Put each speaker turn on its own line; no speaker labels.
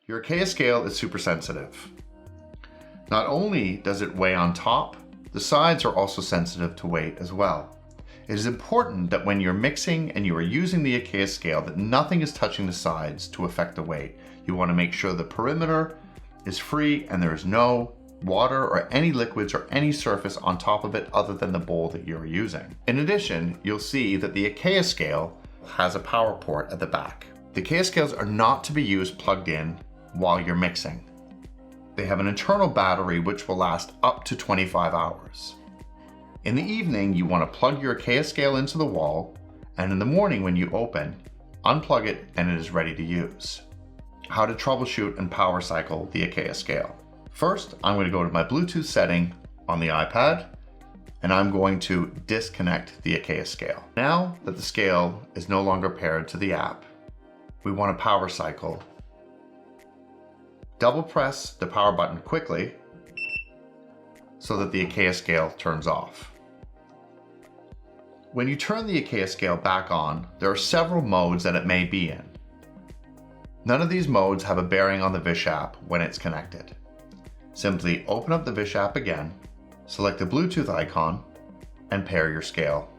Your Acaia scale is super sensitive. Not only does it weigh on top, the sides are also sensitive to weight as well. It is important that when you're mixing and you are using the Acaia scale that nothing is touching the sides to affect the weight. You want to make sure the perimeter is free and there is no water or any liquids or any surface on top of it other than the bowl that you're using. In addition, you'll see that the Acaia scale has a power port at the back. The Acaia scales are not to be used plugged in while you're mixing. They have an internal battery which will last up to 25 hours. In the evening, you want to plug your Acaia scale into the wall, and in the morning when you open, unplug it and it is ready to use. How to troubleshoot and power cycle the Acaia scale. First, I'm going to go to my Bluetooth setting on the iPad, and I'm going to disconnect the Acaia scale. Now that the scale is no longer paired to the app, we want to power cycle. Double press the power button quickly so that the Acaia scale turns off. When you turn the Acaia scale back on, there are several modes that it may be in. None of these modes have a bearing on the Vish app when it's connected. Simply open up the Vish app again, select the Bluetooth icon, and pair your scale.